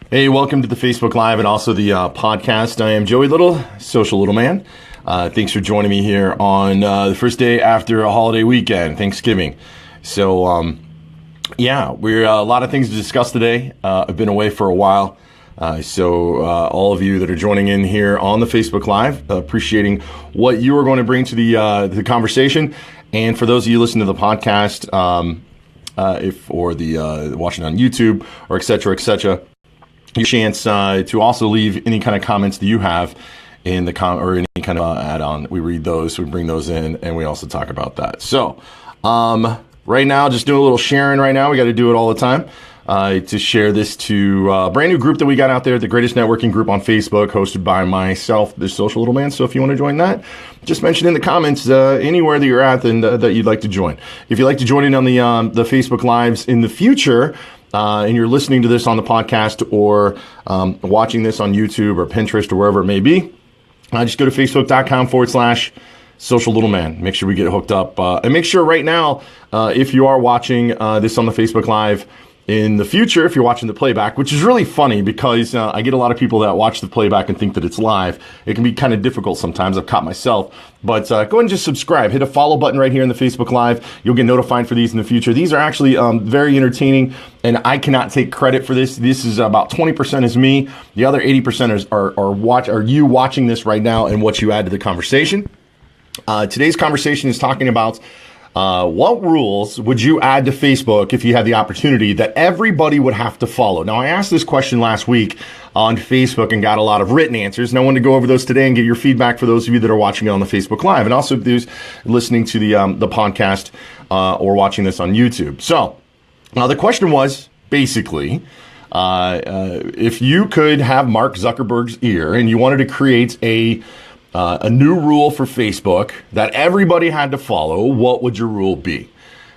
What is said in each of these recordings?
Hey, welcome to the Facebook Live and also the podcast. I am Joey Little, Social Little Man. Thanks for joining me here on the first day after a holiday weekend, Thanksgiving. So, we're a lot of things to discuss today. I've been away for a while. So all of you that are joining in here on the Facebook Live, appreciating what you are going to bring to the conversation. And for those of you listening to the podcast, watching on YouTube or et cetera, your chance to also leave any kind of comments that you have in the or any kind of add-on. We read those, we bring those in, and we also talk about that. So right now, just doing a little sharing right now. We got to do it all the time. To share this to a brand new group that we got out there, the Greatest Networking Group on Facebook, hosted by myself, the Social Little Man. So if you want to join that, just mention in the comments anywhere that you're at and that you'd like to join. If you'd like to join in on the Facebook Lives in the future, and you're listening to this on the podcast or watching this on YouTube or Pinterest or wherever it may be, just go to facebook.com/Social Little Man. Make sure we get hooked up. And make sure right now, if you are watching this on the Facebook Live, in the future, if you're watching the playback, which is really funny because I get a lot of people that watch the playback and think that it's live. It can be kind of difficult sometimes. I've caught myself. But go ahead and just subscribe. Hit a follow button right here in the Facebook Live. You'll get notified for these in the future. These are actually very entertaining, and I cannot take credit for this. This is about 20% is me. The other 80% are you watching this right now and what you add to the conversation. Today's conversation is talking about what rules would you add to Facebook if you had the opportunity that everybody would have to follow? Now, I asked this question last week on Facebook and got a lot of written answers, and I wanted to go over those today and get your feedback for those of you that are watching it on the Facebook Live, and also those listening to the podcast or watching this on YouTube. So, now the question was basically, if you could have Mark Zuckerberg's ear and you wanted to create a new rule for Facebook that everybody had to follow, what would your rule be?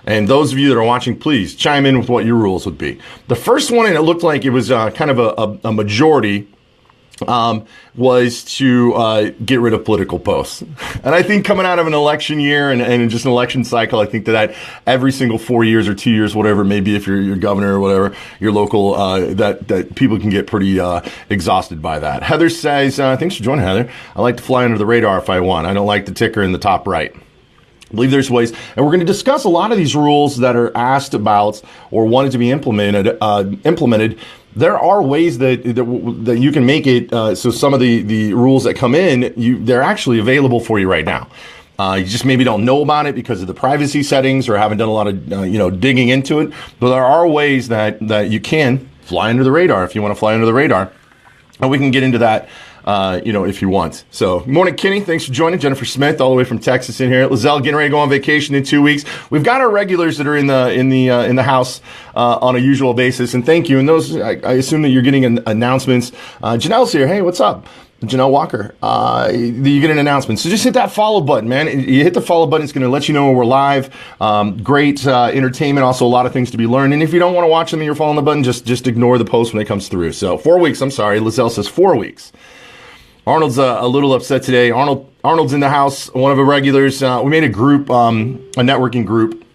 And those of you that are watching, please chime in with what your rules would be. The first one, and it looked like it was kind of a majority, was to get rid of political posts. And I think coming out of an election year and just an election cycle, I think that every single 4 years or 2 years, whatever it may be, if you're your governor or whatever, your local, that people can get pretty exhausted by that. Heather says, thanks for joining, Heather. I like to fly under the radar if I want. I don't like the ticker in the top right. I believe there's ways, and we're going to discuss a lot of these rules that are asked about or wanted to be implemented. There are ways that you can make it so some of the rules that come in, they're actually available for you right now. You just maybe don't know about it because of the privacy settings or haven't done a lot of digging into it. But there are ways that you can fly under the radar if you want to fly under the radar, and we can get into that. If you want. So, good morning, Kenny. Thanks for joining. Jennifer Smith, all the way from Texas, in here. Lizelle getting ready to go on vacation in 2 weeks. We've got our regulars that are in the house on a usual basis, and thank you. And those, I assume that you're getting announcements. Janelle's here. Hey, what's up? Janelle Walker. You get an announcement. So just hit that follow button, man. You hit the follow button. It's going to let you know when we're live. Great entertainment. Also, a lot of things to be learned. And if you don't want to watch them and you're following the button, just ignore the post when it comes through. So 4 weeks. I'm sorry. Lizelle says 4 weeks. Arnold's a little upset today. Arnold's in the house, one of the regulars. We made a group, a networking group,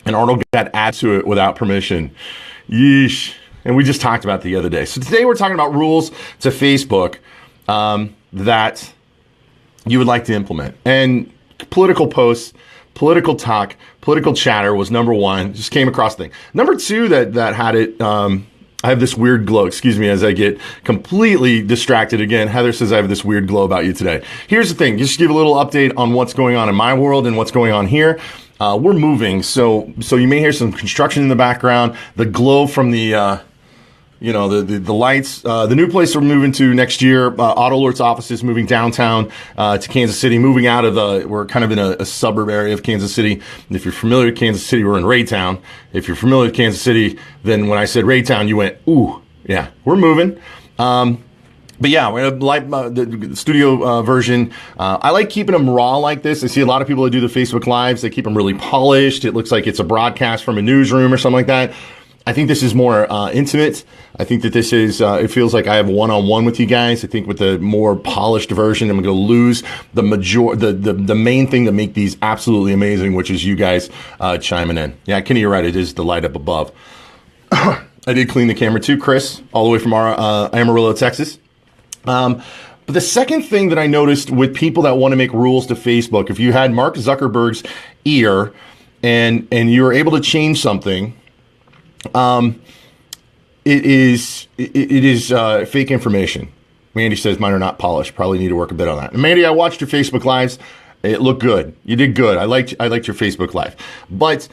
and Arnold got added to it without permission. Yeesh. And we just talked about it the other day. So today we're talking about rules to Facebook that you would like to implement. And political posts, political talk, political chatter was number one. Just came across the thing. Number two that had it... I have this weird glow, excuse me, as I get completely distracted again. Heather says I have this weird glow about you today. Here's the thing, just give a little update on what's going on in my world and what's going on here. We're moving, so you may hear some construction in the background. The glow from the lights. The new place we're moving to next year, Auto Alerts office is moving downtown to Kansas City, moving out of we're kind of in a suburb area of Kansas City. And if you're familiar with Kansas City, we're in Raytown. If you're familiar with Kansas City, then when I said Raytown, you went, ooh, yeah, we're moving. But yeah, we're gonna like the studio version. I like keeping them raw like this. I see a lot of people that do the Facebook Lives. They keep them really polished. It looks like it's a broadcast from a newsroom or something like that. I think this is more intimate. I think that this is, it feels like I have one-on-one with you guys. I think with the more polished version, I'm going to lose the main thing that make these absolutely amazing, which is you guys chiming in. Yeah, Kenny, you're right. It is the light up above. I did clean the camera too, Chris, all the way from Amarillo, Texas. But the second thing that I noticed with people that want to make rules to Facebook, if you had Mark Zuckerberg's ear and you were able to change something, it is fake information. Mandy says mine are not polished. Probably need to work a bit on that. And Mandy, I watched your Facebook lives. It looked good. You did good. I liked your Facebook live, but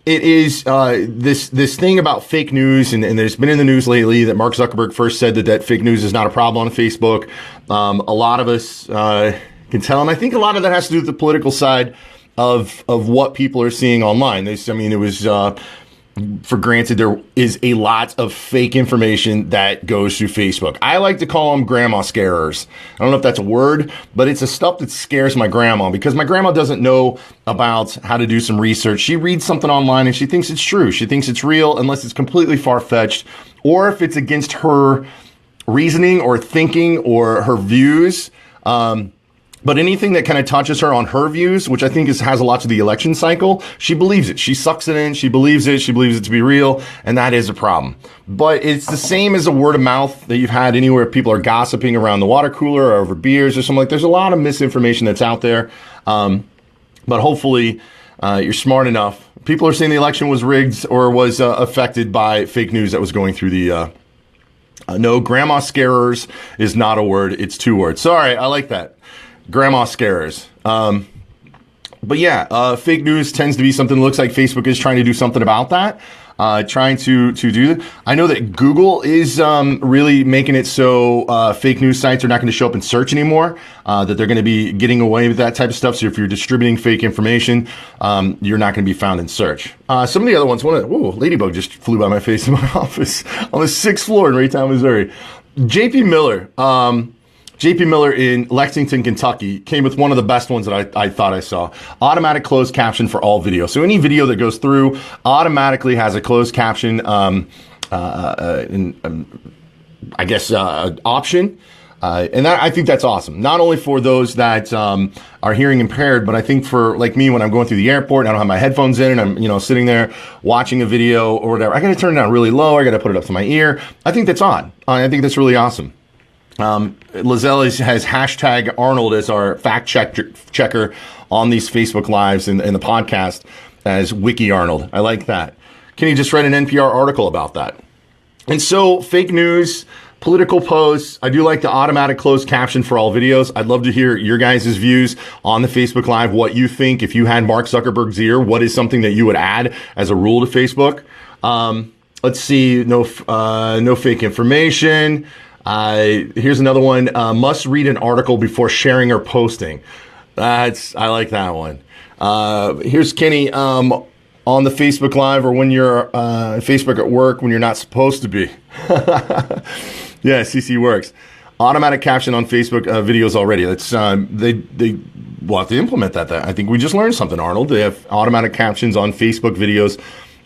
it is this thing about fake news, and there's been in the news lately that Mark Zuckerberg first said that fake news is not a problem on Facebook. A lot of us can tell, and I think a lot of that has to do with the political side of what people are seeing online. It was for granted there is a lot of fake information that goes through Facebook. I like to call them grandma scarers. I don't know if that's a word, but it's a stuff that scares my grandma because my grandma doesn't know about how to do some research. She reads something online and she thinks it's true. She thinks it's real unless it's completely far-fetched or if it's against her reasoning or thinking or her views. But anything that kind of touches her on her views, which I think has a lot to the election cycle, she believes it. She sucks it in. She believes it. She believes it to be real. And that is a problem. But it's the same as a word of mouth that you've had anywhere people are gossiping around the water cooler or over beers or something like that. There's a lot of misinformation that's out there. But hopefully you're smart enough. People are saying the election was rigged or was affected by fake news that was going through the no, grandma scarers is not a word. It's 2 words. Sorry, I like that. Grandma scarers. But yeah, fake news tends to be something that looks like Facebook is trying to do something about that. Trying to do that. I know that Google is really making it so fake news sites are not going to show up in search anymore, that they're going to be getting away with that type of stuff. So if you're distributing fake information, you're not going to be found in search. Some of the other ones, ladybug just flew by my face in my office on the 6th floor in Raytown, Missouri. JP Miller in Lexington, Kentucky came with one of the best ones that I thought I saw. Automatic closed caption for all video. So any video that goes through automatically has a closed caption, option. And I think that's awesome. Not only for those that are hearing impaired, but I think for like me when I'm going through the airport and I don't have my headphones in and I'm sitting there watching a video or whatever, I got to turn it down really low. I got to put it up to my ear. I think that's on. I think that's really awesome. Lizelle has hashtag Arnold as our fact checker on these Facebook Lives and the podcast as Wiki Arnold. I like that. Kenny just read an NPR article about that. And so fake news, political posts. I do like the automatic closed caption for all videos. I'd love to hear your guys' views on the Facebook Live, what you think. If you had Mark Zuckerberg's ear, what is something that you would add as a rule to Facebook? Let's see. No fake information. Here's another one. Must read an article before sharing or posting. I like that one. Here's Kenny, on the Facebook Live or when you're, Facebook at work when you're not supposed to be. Yeah, CC works. Automatic caption on Facebook, videos already. That's, they will have to implement that. I think we just learned something, Arnold. They have automatic captions on Facebook videos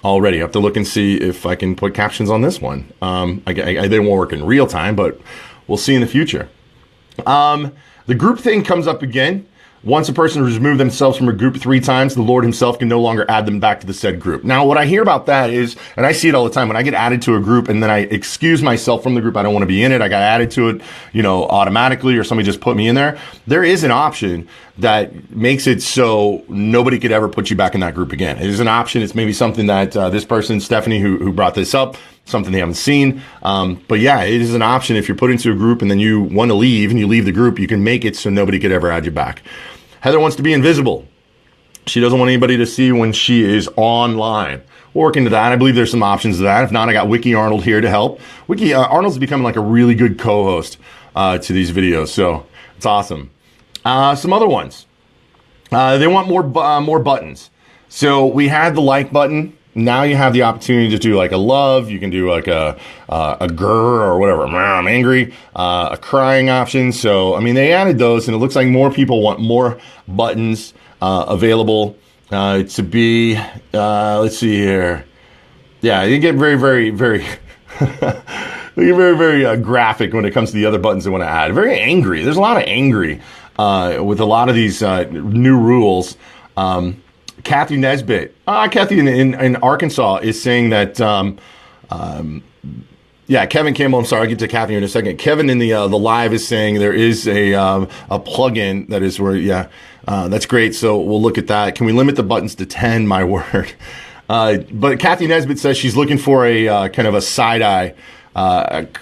already. I have to look and see if I can put captions on this one. They won't work in real time, but we'll see in the future. The group thing comes up again. Once a person has removed themselves from a group 3 times, the Lord himself can no longer add them back to the said group. Now, what I hear about that is, and I see it all the time, when I get added to a group and then I excuse myself from the group, I don't want to be in it, I got added to it, automatically, or somebody just put me in there. There is an option that makes it so nobody could ever put you back in that group again. It is an option. It's maybe something that this person, Stephanie, who brought this up, something they haven't seen. But yeah, it is an option. If you're put into a group and then you want to leave and you leave the group, you can make it so nobody could ever add you back. Heather wants to be invisible. She doesn't want anybody to see when she is online. We'll work into that. I believe there's some options to that. If not, I got Wiki Arnold here to help. Wiki Arnold's becoming like a really good co-host to these videos, so it's awesome. Some other ones. They want more buttons. So we had the like button. Now you have the opportunity to do like a love. You can do like a grr or whatever. I'm angry. A crying option. So, they added those and it looks like more people want more buttons available to be, let's see here. Yeah, you get very, very, very, very, very graphic when it comes to the other buttons they want to add. Very angry. There's a lot of angry with a lot of these new rules. Kathy Nesbitt, Kathy in Arkansas is saying that Yeah, Kevin Campbell. I'm sorry, I'll get to Kathy in a second. Kevin in the live is saying there is a plugin that is where that's great. So we'll look at that. Can we limit the buttons to 10? My word. But Kathy Nesbitt says she's looking for a kind of a side eye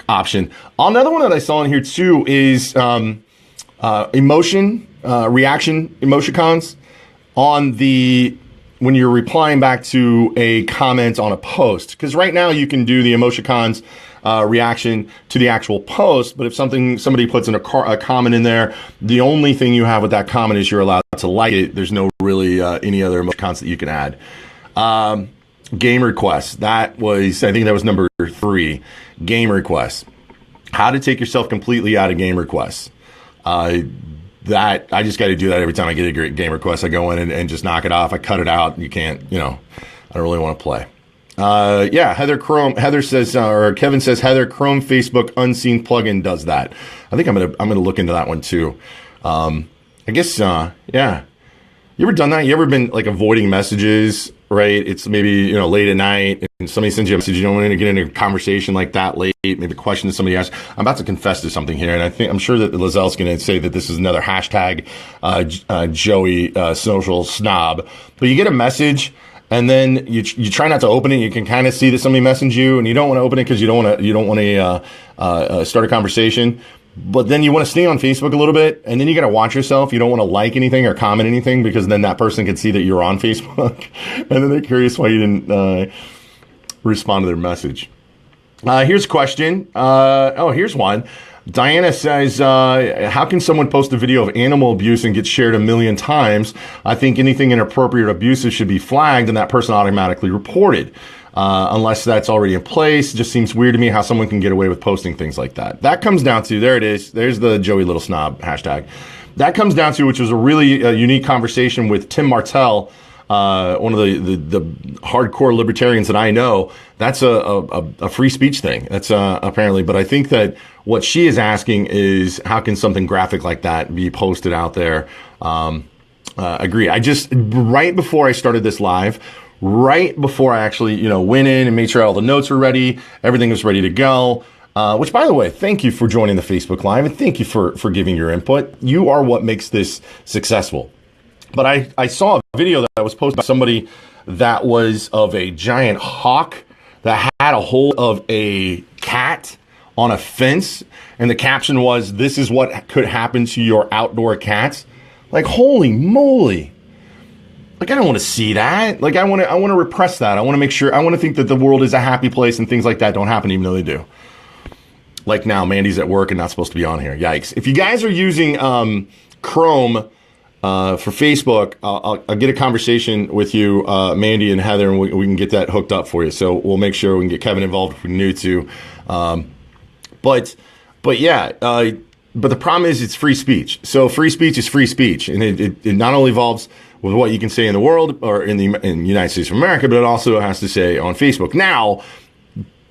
option. Another one that I saw in here too is emotion reaction emoticons on the when you're replying back to a comment on a post, because right now you can do the emoticons reaction to the actual post, but if somebody puts in a comment in there, the only thing you have with that comment is you're allowed to like it. There's no really any other emoticons that you can add. Game requests, I think that was number 3. Game requests, how to take yourself completely out of game requests. That I just got to do that every time I get a great game request. I go in and just knock it off. I cut it out. You can't, I don't really want to play. Heather says, or Kevin says, Heather, Chrome Facebook unseen plugin does that. I think I'm gonna look into that one too. I guess, yeah. You ever done that? You ever been like avoiding messages, right? It's maybe, late at night and somebody sends you a message. You don't want to get into a conversation like that late. Maybe a question that somebody asked. I'm about to confess to something here. And I'm sure that Lizelle's going to say that this is another hashtag, Joey, social snob. But you get a message and then you try not to open it. You can kind of see that somebody messaged you and you don't want to open it because you don't want to start a conversation. But then you want to stay on Facebook a little bit, and then you got to watch yourself. You don't want to like anything or comment anything because then that person can see that you're on Facebook, and then they're curious why you didn't respond to their message. Here's a question. Here's one. Diana says, how can someone post a video of animal abuse and get shared 1 million times? I think anything inappropriate or abusive should be flagged and that person automatically reported. Unless that's already in place. It just seems weird to me how someone can get away with posting things like that. That comes down to, there it is. There's the Joey Little Snob hashtag. That comes down to, which was a really unique conversation with Tim Martell, one of the hardcore libertarians that I know. That's a free speech thing. That's apparently, but I think that what she is asking is how can something graphic like that be posted out there? Agree. Right before I started this live, right before I actually, went in and made sure all the notes were ready, everything was ready to go. Which, by the way, thank you for joining the Facebook Live and thank you for giving your input. You are what makes this successful. But I saw a video that was posted by somebody that was of a giant hawk that had a hold of a cat on a fence, and the caption was, "This is what could happen to your outdoor cats." Like, holy moly. Like, I don't want to see that. Like, I want to repress that. I want to make sure, I want to think that the world is a happy place and things like that don't happen, even though they do. Like now, Mandy's at work and not supposed to be on here. Yikes. If you guys are using Chrome for Facebook, I'll get a conversation with you, Mandy and Heather, and we can get that hooked up for you. So we'll make sure we can get Kevin involved if we need to. But the problem is it's free speech. So free speech is free speech. And it not only involves with what you can say in the world or in the United States of America, but it also has to say on Facebook. Now,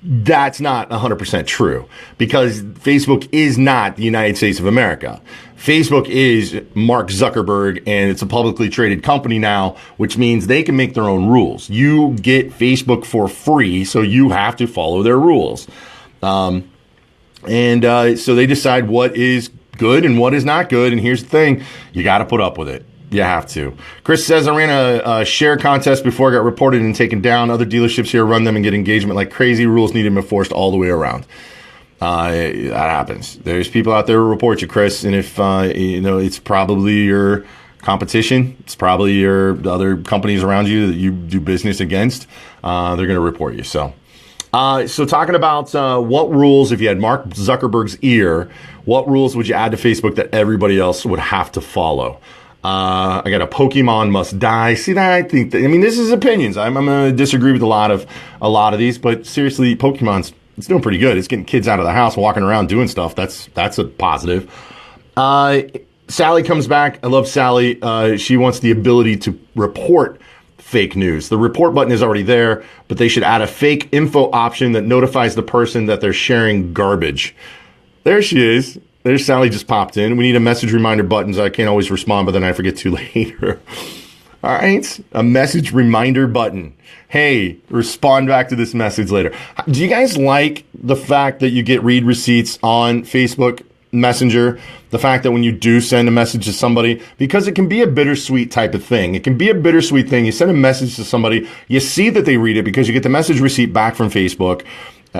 that's not 100% true because Facebook is not the United States of America. Facebook is Mark Zuckerberg, and it's a publicly traded company now, which means they can make their own rules. You get Facebook for free, so you have to follow their rules. So they decide what is good and what is not good. And here's the thing, you got to put up with it. You have to. Chris says, I ran a share contest before I got reported and taken down. Other dealerships here run them and get engagement like crazy. Rules need to be enforced all the way around. That happens. There's people out there who report you, Chris. And if, it's probably your competition. It's probably your other companies around you that you do business against. They're going to report you. So talking about what rules, if you had Mark Zuckerberg's ear, what rules would you add to Facebook that everybody else would have to follow? I got a Pokemon must die. See that? This is opinions. I'm going to disagree with a lot of these, but seriously, it's doing pretty good. It's getting kids out of the house, walking around doing stuff. That's a positive. Sally comes back. I love Sally. She wants the ability to report fake news. The report button is already there, but they should add a fake info option that notifies the person that they're sharing garbage. There she is. There's Sally just popped in. We need a message reminder button so I can't always respond, but then I forget too later. All right. A message reminder button. Hey, respond back to this message later. Do you guys like the fact that you get read receipts on Facebook Messenger? The fact that when you do send a message to somebody, because it can be a bittersweet type of thing. It can be a bittersweet thing. You send a message to somebody, you see that they read it because you get the message receipt back from Facebook,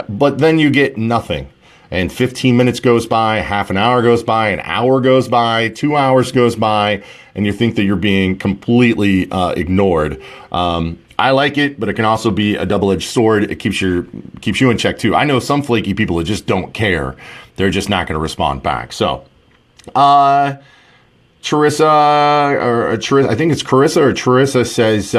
but then you get nothing. And 15 minutes goes by, half an hour goes by, an hour goes by, 2 hours goes by, and you think that you're being completely ignored. I like it, but it can also be a double-edged sword. It keeps you in check too. I know some flaky people that just don't care. They're just not going to respond back. So, Charissa, I think it's Carissa or Charissa says,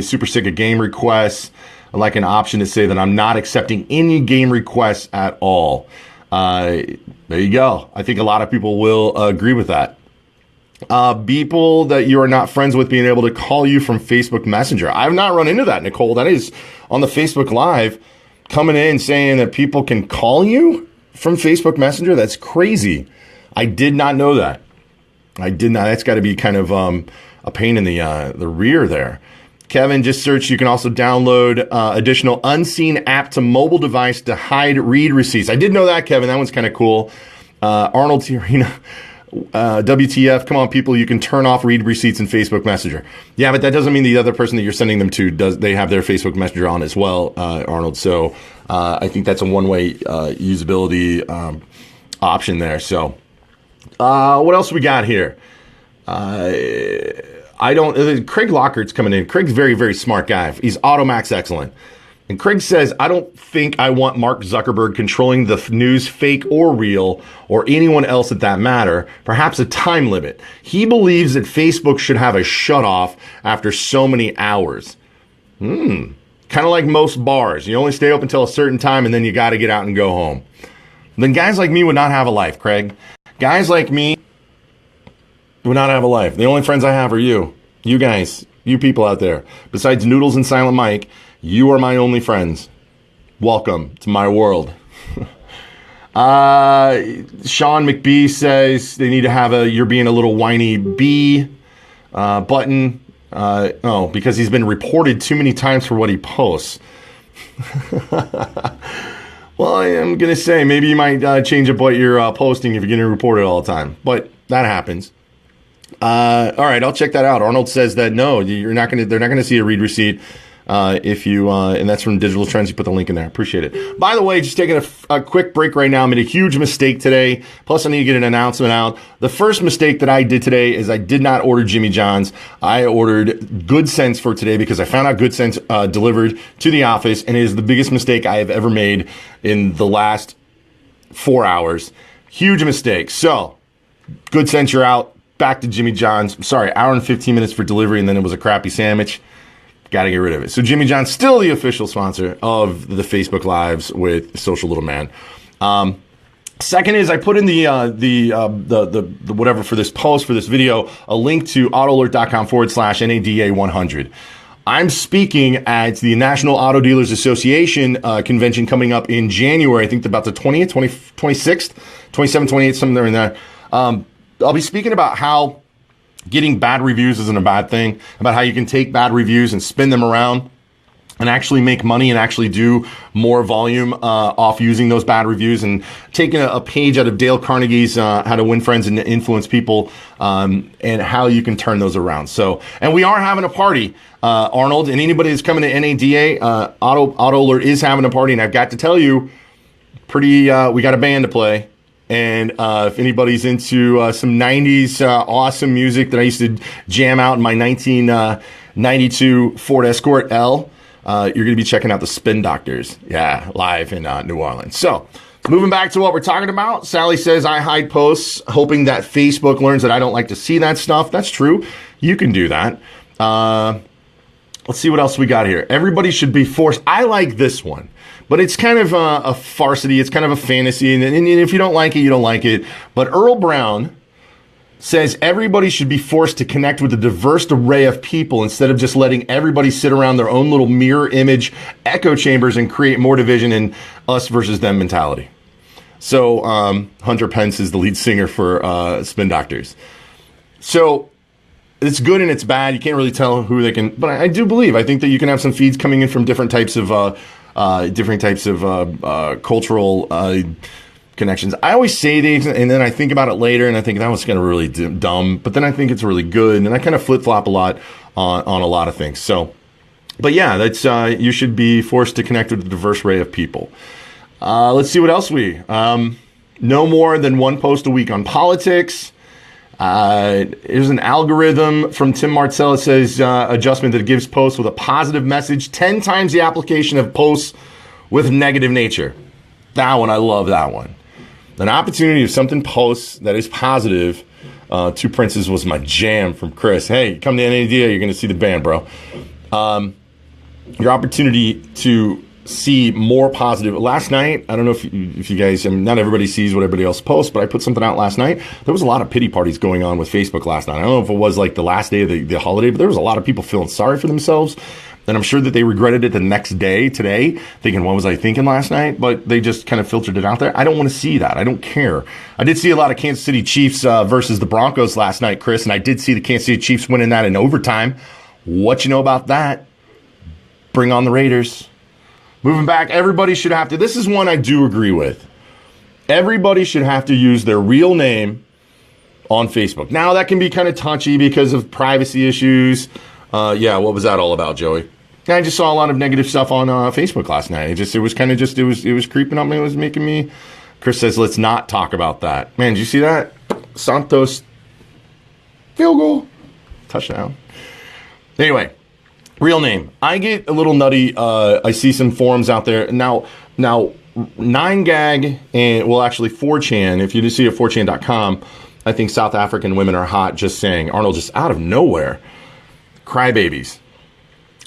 super sick of game requests. I'd like an option to say that I'm not accepting any game requests at all. There you go. I think a lot of people will agree with that. People that you are not friends with being able to call you from Facebook Messenger. I've not run into that, Nicole. That is on the Facebook Live coming in saying that people can call you from Facebook Messenger. That's crazy. I did not know that. I did not. That's got to be kind of a pain in the rear there. Kevin, just search. You can also download additional unseen app to mobile device to hide read receipts. I did know that, Kevin. That one's kind of cool. Arnold Tiarina, WTF. Come on, people. You can turn off read receipts in Facebook Messenger. Yeah, but that doesn't mean the other person that you're sending them to they have their Facebook Messenger on as well, Arnold. So I think that's a one-way usability option there. So what else we got here? Craig Lockhart's coming in. Craig's a very, very smart guy. He's Automax excellent. And Craig says, I don't think I want Mark Zuckerberg controlling the news, fake or real, or anyone else at that matter, perhaps a time limit. He believes that Facebook should have a shutoff after so many hours. Kind of like most bars. You only stay open until a certain time and then you got to get out and go home. Then guys like me would not have a life, Craig. Guys like me would not have a life. The only friends I have are you. You guys. You people out there. Besides Noodles and Silent Mike, you are my only friends. Welcome to my world. Sean McBee says they need to have a you're being a little whiny bee button. Because he's been reported too many times for what he posts. Well, I am going to say maybe you might change up what you're posting if you're getting reported all the time. But that happens. All right, I'll check that out. Arnold says that no, they're not going to see a read receipt if you, and that's from Digital Trends. You put the link in there. Appreciate it. By the way, just taking a quick break right now. I made a huge mistake today. Plus, I need to get an announcement out. The first mistake that I did today is I did not order Jimmy John's. I ordered Good Sense for today because I found out Good Sense delivered to the office, and it is the biggest mistake I have ever made in the last 4 hours. Huge mistake. So, Good Sense, you're out. Back to Jimmy John's. Sorry, hour and 15 minutes for delivery, and then it was a crappy sandwich. Got to get rid of it. So Jimmy John's still the official sponsor of the Facebook Lives with Social Little Man. Second is I put in the whatever for this post, for this video, a link to autoalert.com/NADA100. I'm speaking at the National Auto Dealers Association convention coming up in January. I think about the 20th, 26th, 27th, 28th, somewhere in there. I'll be speaking about how getting bad reviews isn't a bad thing, about how you can take bad reviews and spin them around and actually make money and actually do more volume off using those bad reviews, and taking a page out of Dale Carnegie's How to Win Friends and Influence People, and how you can turn those around. So, and we are having a party, Arnold, and anybody that's coming to NADA, Auto Alert is having a party, and I've got to tell you, we got a band to play. And if anybody's into some 90s awesome music that I used to jam out in my 1992 Ford Escort L, you're going to be checking out the Spin Doctors. Yeah, live in New Orleans. So, moving back to what we're talking about, Sally says, I hide posts hoping that Facebook learns that I don't like to see that stuff. That's true. You can do that. Let's see what else we got here. Everybody should be forced. I like this one. But it's kind of a farcity. It's kind of a fantasy. And if you don't like it, you don't like it. But Earl Brown says everybody should be forced to connect with a diverse array of people instead of just letting everybody sit around their own little mirror image echo chambers and create more division in us versus them mentality. So Hunter Pence is the lead singer for Spin Doctors. So it's good and it's bad. You can't really tell who they can, but I do believe. I think that you can have some feeds coming in from different types of cultural connections. I always say these, and then I think about it later, and I think that was kind of really dumb. But then I think it's really good, and I kind of flip flop a lot on a lot of things. So, but yeah, that's you should be forced to connect with a diverse array of people. Let's see what else no more than one post a week on politics. Here's an algorithm from Tim Martell. It says adjustment that gives posts with a positive message 10 times the application of posts with negative nature. That one, I love that one. An opportunity if something posts that is positive. Two Princes was my jam from Chris. Hey, come to NADA, you're going to see the band, bro. Your opportunity to see more positive. Last night, I don't know if you guys, I mean, not everybody sees what everybody else posts, but I put something out last night. There was a lot of pity parties going on with Facebook last night. I don't know if it was like the last day of the holiday, but there was a lot of people feeling sorry for themselves. And I'm sure that they regretted it the next day, today, thinking, what was I thinking last night? But they just kind of filtered it out there. I don't want to see that. I don't care. I did see a lot of Kansas City Chiefs versus the Broncos last night, Chris, and I did see the Kansas City Chiefs winning that in overtime. What you know about that? Bring on the Raiders. Moving back, everybody should have to, this is one I do agree with. Everybody should have to use their real name on Facebook. Now, that can be kind of touchy because of privacy issues. Yeah, what was that all about, Joey? I just saw a lot of negative stuff on Facebook last night. It was creeping up me. It was making me. Chris says, let's not talk about that. Man, did you see that? Santos field goal, touchdown. Anyway, real name. I get a little nutty. I see some forums out there now. 9gag and well, actually 4chan. If you just see it at 4chan.com, I think South African women are hot. Just saying, Arnold, just out of nowhere. Crybabies.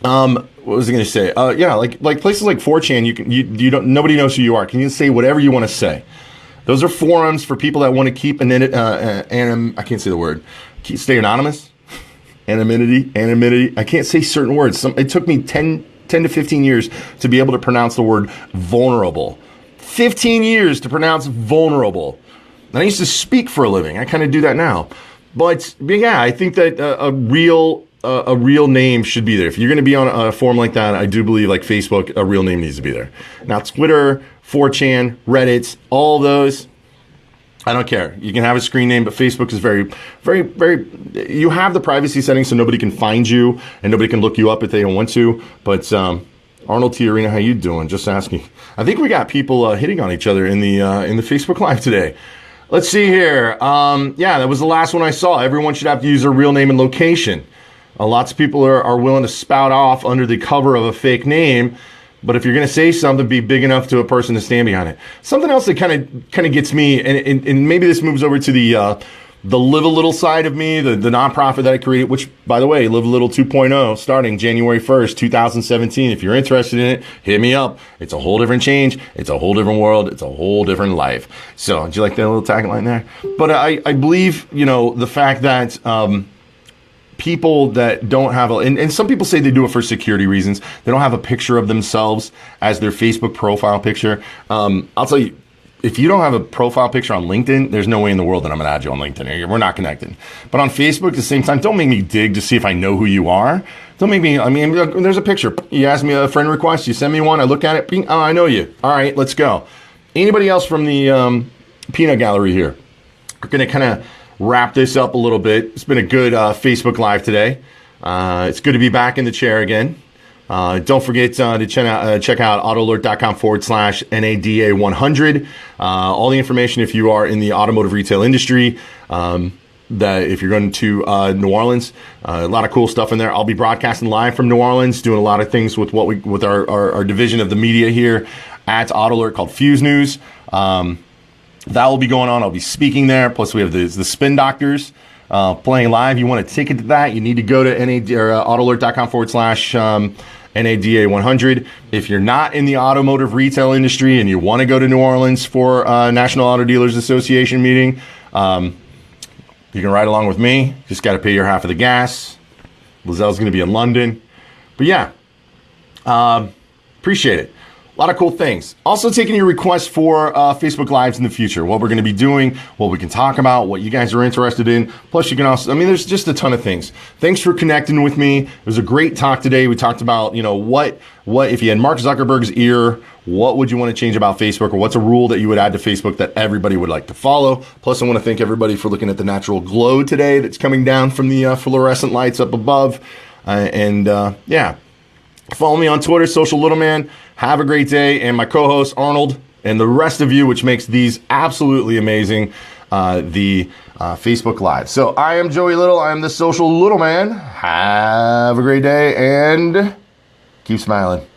What was I going to say? Yeah, like places like 4chan, you don't, nobody knows who you are. Can you say whatever you want to say? Those are forums for people that want to keep I can't say the word. Stay anonymous. Anonymity. I can't say certain words. It took me 10 to 15 years to be able to pronounce the word vulnerable. 15 years to pronounce vulnerable. And I used to speak for a living. I kind of do that now. But yeah, I think that a real name should be there. If you're going to be on a forum like that, I do believe like Facebook, a real name needs to be there. Now, Twitter, 4chan, Reddit, all those, I don't care. You can have a screen name, but Facebook is very, very, very, you have the privacy settings so nobody can find you and nobody can look you up if they don't want to. But Arnold T. Arena, how you doing? Just asking. I think we got people hitting on each other in the Facebook Live today. Let's see here. Yeah, that was the last one I saw. Everyone should have to use their real name and location. Lots of people are willing to spout off under the cover of a fake name, but if you're going to say something, be big enough to a person to stand behind it. Something else that kind of gets me, and maybe this moves over to the Live a Little side of me, the nonprofit that I created, which, by the way, Live a Little 2.0, starting January 1st, 2017. If you're interested in it, hit me up. It's a whole different change. It's a whole different world. It's a whole different life. So, did you like that little tagline there? But I believe, the fact that people that don't have and some people say they do it for security reasons. They don't have a picture of themselves as their Facebook profile picture. I'll tell you, if you don't have a profile picture on LinkedIn, there's no way in the world that I'm going to add you on LinkedIn. We're not connected. But on Facebook, at the same time, don't make me dig to see if I know who you are. Don't make me, there's a picture. You ask me a friend request, you send me one, I look at it, bing, oh, I know you. All right, let's go. Anybody else from the peanut gallery here? We're going to kind of wrap this up a little bit. It's been a good Facebook Live today. It's good to be back in the chair again. Don't forget to check out autoalert.com/NADA100. All the information if you are in the automotive retail industry, that if you're going to New Orleans, a lot of cool stuff in there. I'll be broadcasting live from New Orleans, doing a lot of things with with our division of the media here at AutoAlert called Fuse News. That will be going on. I'll be speaking there. Plus, we have the Spin Doctors playing live. You want a ticket to that, you need to go to autoalert.com/NADA100. If you're not in the automotive retail industry and you want to go to New Orleans for National Auto Dealers Association meeting, you can ride along with me. Just got to pay your half of the gas. Lazelle's going to be in London. But yeah, appreciate it. A lot of cool things. Also taking your requests for Facebook Lives in the future, what we're going to be doing, what we can talk about, what you guys are interested in. Plus, you can also, there's just a ton of things. Thanks for connecting with me. It was a great talk today. We talked about, what if you had Mark Zuckerberg's ear, what would you want to change about Facebook, or what's a rule that you would add to Facebook that everybody would like to follow? Plus, I want to thank everybody for looking at the natural glow today that's coming down from the fluorescent lights up above. Follow me on Twitter, Social Little Man. Have a great day. And my co-host, Arnold, and the rest of you, which makes these absolutely amazing, the Facebook Live. So I am Joey Little. I am the Social Little Man. Have a great day and keep smiling.